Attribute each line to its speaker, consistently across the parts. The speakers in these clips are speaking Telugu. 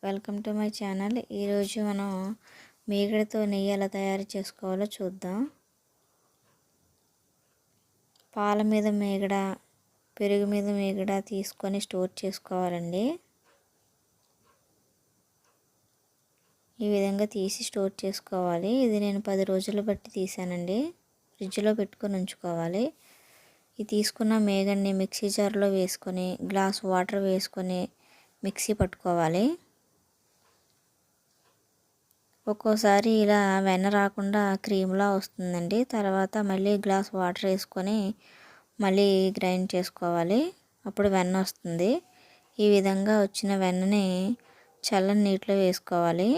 Speaker 1: Welcome to my channel. ఈరోజు మనం మీగడతో నెయ్యి ఎలా తయారు చేసుకోవాలో చూద్దాం. పాల మీద మీగడ, పెరుగు మీద మీగడ తీసుకొని స్టోర్ చేసుకోవాలండి. ఈ విధంగా తీసి స్టోర్ చేసుకోవాలి. ఇది నేను 10 రోజులు బట్టి తీసానండి. ఫ్రిడ్జ్లో పెట్టుకొని ఉంచుకోవాలి. ఇది తీసుకున్న మీగడని మిక్సీ జార్లో వేసుకొని గ్లాస్ వాటర్ వేసుకొని మిక్సీ పట్టుకోవాలి. ఒక్కోసారి ఇలా వెన్న రాకుండా క్రీమ్లా వస్తుందండి. తర్వాత మళ్ళీ గ్లాస్ వాటర్ వేసుకొని మళ్ళీ గ్రైండ్ చేసుకోవాలి. అప్పుడు వెన్న వస్తుంది. ఈ విధంగా వచ్చిన వెన్నని చల్లని నీటిలో వేసుకోవాలి.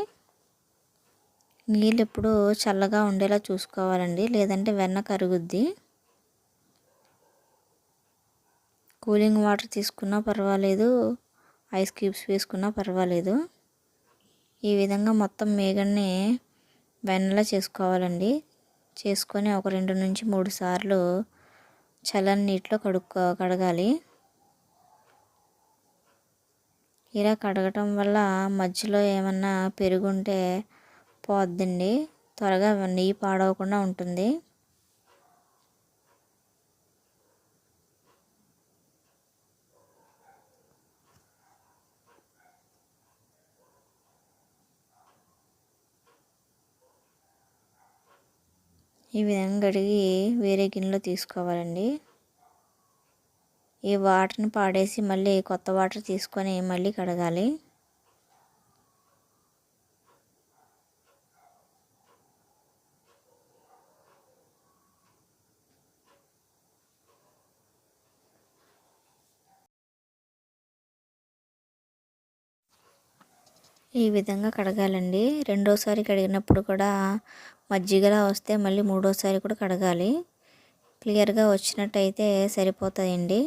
Speaker 1: నీళ్ళు ఎప్పుడు చల్లగా ఉండేలా చూసుకోవాలండి, లేదంటే వెన్న కరుగుద్ది. కూలింగ్ వాటర్ తీసుకున్నా పర్వాలేదు, ఐస్ క్యూబ్స్ వేసుకున్నా పర్వాలేదు. ఈ విధంగా మొత్తం మీగడని వెన్నలా చేసుకోవాలండి. చేసుకొని ఒక 2 నుంచి 3 సార్లు చల్లని నీటిలో కడగాలి. ఇలా కడగటం వల్ల మధ్యలో ఏమన్నా పెరుగుంటే పోద్దండి, త్వరగా నెయ్యి పాడవకుండా ఉంటుంది. ఈ విధంగా కడిగి వేరే గిన్నెలో తీసుకోవాలండి. ఈ వాటర్ని పాడేసి మళ్ళీ కొత్త వాటర్ తీసుకొని మళ్ళీ కడగాలి. ఈ విధంగా కడగాలండి. రెండోసారి కడిగినప్పుడు కూడా మజ్జిగలా వస్తే మళ్ళీ మూడోసారి కూడా కడగాలి. క్లియర్గా వచ్చినట్టయితే సరిపోతుందండి.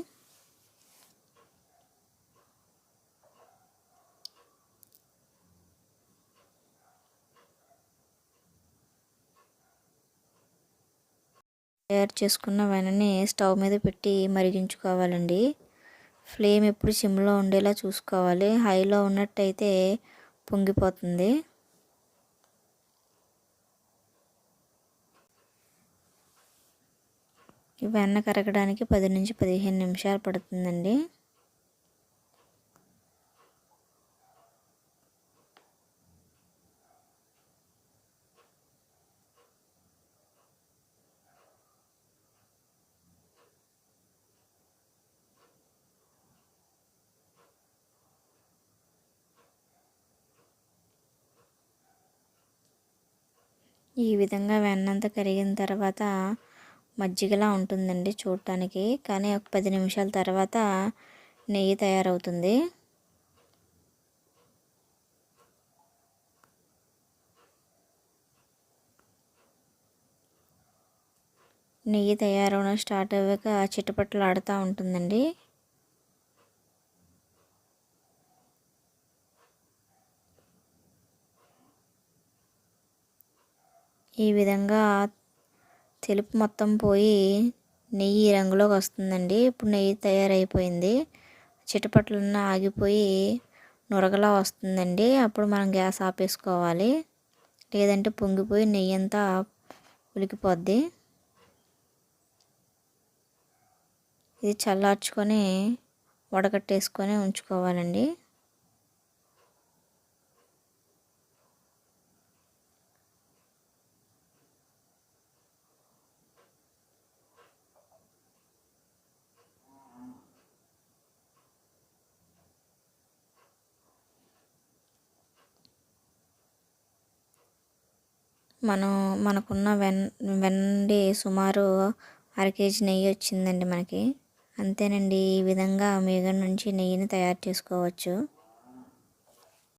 Speaker 1: తయారు చేసుకున్న వెన్నని స్టవ్ మీద పెట్టి మరిగించుకోవాలండి. ఫ్లేమ్ ఎప్పుడు సిమ్లో ఉండేలా చూసుకోవాలి. హైలో ఉన్నట్టయితే పొంగిపోతుంది. వెన్న కరగడానికి 10 నుంచి 15 నిమిషాలు పడుతుందండి. ఈ విధంగా వెన్నంతా కరిగిన తర్వాత మజ్జిగలా ఉంటుందండి చూడటానికి, కానీ ఒక 10 నిమిషాల తర్వాత నెయ్యి తయారవుతుంది. నెయ్యి తయారవడం స్టార్ట్ అవ్వాక చిటపట్లు ఆడుతూ ఉంటుందండి. ఈ విధంగా తెలుపు మొత్తం పోయి నెయ్యి రంగులోకి వస్తుందండి. ఇప్పుడు నెయ్యి తయారైపోయింది. చిటపట్లన్న ఆగిపోయి నురగలా వస్తుందండి. అప్పుడు మనం గ్యాస్ ఆపేసుకోవాలి, లేదంటే పొంగిపోయి నెయ్యి అంతా ఉలికిపోద్ది. ఇది చల్లార్చుకొని వడకట్టేసుకొని ఉంచుకోవాలండి. మనకున్న వెండి సుమారు 1/2 కేజీ నెయ్యి వచ్చిందండి మనకి. అంతేనండి. ఈ విధంగా మీగడ నుంచి నెయ్యిని తయారు చేసుకోవచ్చు.